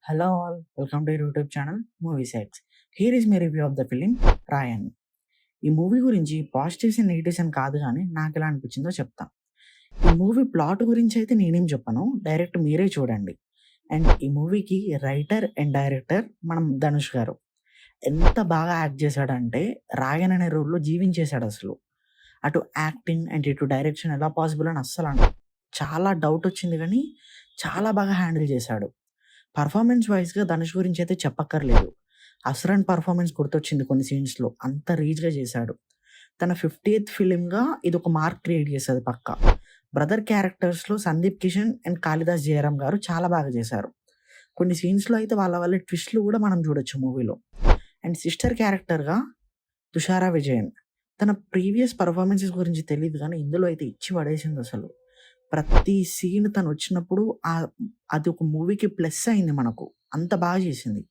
Hello all, welcome to your YouTube channel Movie Sets. Here is my review of the film రాయన్. ఈ movie గురించి positives and negatives అని కాదు కానీ నాకు ఎలా అనిపించిందో చెప్తా. ఈ మూవీ ప్లాట్ గురించి అయితే నేనేం చెప్పను, డైరెక్ట్ మీరే చూడండి. అండ్ ఈ మూవీకి రైటర్ అండ్ డైరెక్టర్ మనం ధనుష్ గారు ఎంత బాగా యాక్ట్ చేశాడంటే రాయన్ అనే రోల్లో జీవించేశాడు అసలు. అటు యాక్టింగ్ అండ్ ఇటు డైరెక్షన్ ఎలా పాసిబుల్ అని అస్సలు చాలా డౌట్ వచ్చింది కానీ చాలా బాగా హ్యాండిల్ చేశాడు. పర్ఫార్మెన్స్ వైజ్‌గా ధనుష్ గురించి అయితే చెప్పక్కర్లేదు. 'అసురన్' పర్ఫార్మెన్స్ గుర్తొచ్చింది కొన్ని సీన్స్‌లో. అంత రీచ్‌గా చేశాడు. తన 50థ్ ఫిల్మ్‌గా ఇదొక మార్క్ క్రియేట్ చేస్తది పక్కా. బ్రదర్ క్యారెక్టర్స్‌లో సందీప్ కిషన్ అండ్ కాళిదాస్ జయరాం గారు చాలా బాగా చేశారు. కొన్ని సీన్స్‌లో అయితే వాళ్ళ వాళ్ళ ట్విస్ట్‌లు కూడా మనం చూడొచ్చు మూవీలో. అండ్ సిస్టర్ క్యారెక్టర్‌గా తుషారా విజయన్. తన ప్రీవియస్ పర్ఫార్మెన్సెస్ గురించి తెలీదు గానీ ఇందులో అయితే ఇచ్చి పడేసిందసలు. ప్రతి సీన్ తనొచ్చినప్పుడు అది ఒక మూవీకి ప్లస్ అయింది మనకు. అంత బాగా చేసింది.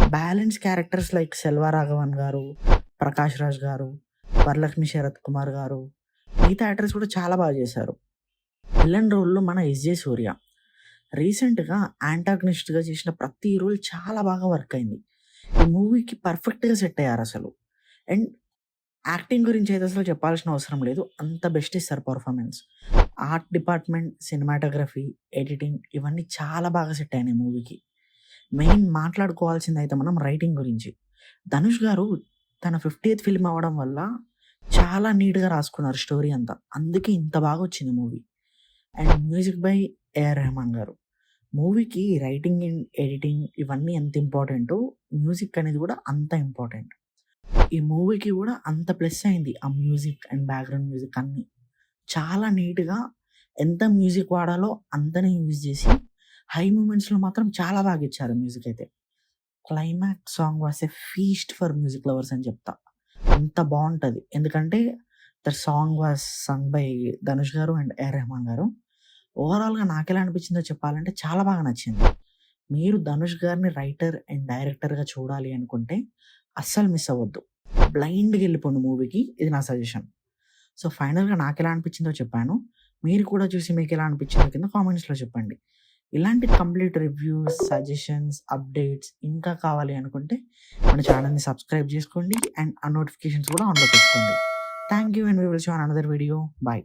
Balance characters like Selva Raghavan గారు, ప్రకాష్ రాజ్ గారు, వరలక్ష్మి శరత్ కుమార్ గారు, మిగతా యాక్టర్స్ కూడా చాలా బాగా చేశారు. విలన్ రోల్‌లో మన ఎస్‌జే సూర్య. రీసెంట్‌గా యాంటాగనిస్ట్‌గా చేసిన ప్రతి రోల్ చాలా బాగా వర్క్ అయింది. ఈ మూవీకి పర్ఫెక్ట్‌గా సెట్ అయ్యారసలు. అండ్ యాక్టింగ్ గురించి అయితే అసలు చెప్పాల్సిన అవసరం లేదు. అంత బెస్ట్ ఇస్తారు performance. Art department, cinematography, editing ఇవన్నీ చాలా బాగా సెట్ అయినాయి మూవీకి. మెయిన్ మాట్లాడుకోవాల్సిందయితే మనం రైటింగ్ గురించి. ధనుష్ గారు తన 50థ్ ఫిల్మ్ అవ్వడం వల్ల చాలా నీట్‌గా రాసుకున్నారు స్టోరీ అంతా. అందుకే ఇంత బాగొచ్చింది movie. And music by AR Rahman గారు. మూవీకి రైటింగ్ అండ్ ఎడిటింగ్ ఇవన్నీ ఎంత ఇంపార్టెంటో, మ్యూజిక్ అనేది కూడా అంత ఇంపార్టెంట్. ఈ మూవీకి కూడా అంత ప్లస్ అయింది. ఆ మ్యూజిక్ అండ్ బ్యాక్‌గ్రౌండ్ మ్యూజిక్ అన్నీ. చాలా నీట్‌గా ఎంత మ్యూజిక్ వాడాలో అంతనే యూజ్ చేసి, హై మూమెంట్స్‌లో మాత్రం చాలా బాగా ఇచ్చారు మ్యూజిక్ అయితే. Climax song was a feast for music lovers అని చెప్తా. అంత బావుంటది. ఎందుకంటే the song was sung by Dhanush గారు అండ్ ఏఆర్ రెహమాన్ గారు. ఓవరాల్‌గా నాకెలా అనిపించిందో చెప్పాలంటే చాలా బాగా నచ్చింది. మీరు ధనుష్ గారిని రైటర్ అండ్ డైరెక్టర్‌గా చూడాలి అనుకుంటే అస్సలు మిస్ అవ్వద్దు. బ్లైండ్‌గా ఎళ్ళిపోండి మూవీకి. ఇది నా సజెషన్. సో, ఫైనల్‌గా నాకెలా అనిపించిందో చెప్పాను. మీరు కూడా చూసి మీకెలా అనిపించిందో కింద కామెంట్స్‌లో చెప్పండి. ఇలాంటి కంప్లీట్ రివ్యూస్, సజెషన్స్, అప్డేట్స్ ఇంకా కావాలి అనుకుంటే మన ఛానెల్‌ని సబ్స్క్రైబ్ చేసుకోండి అండ్ ఆ నోటిఫికేషన్స్ కూడా ఆన్‌లో పెట్టుకోండి. Thank you and we will see you on another video. By.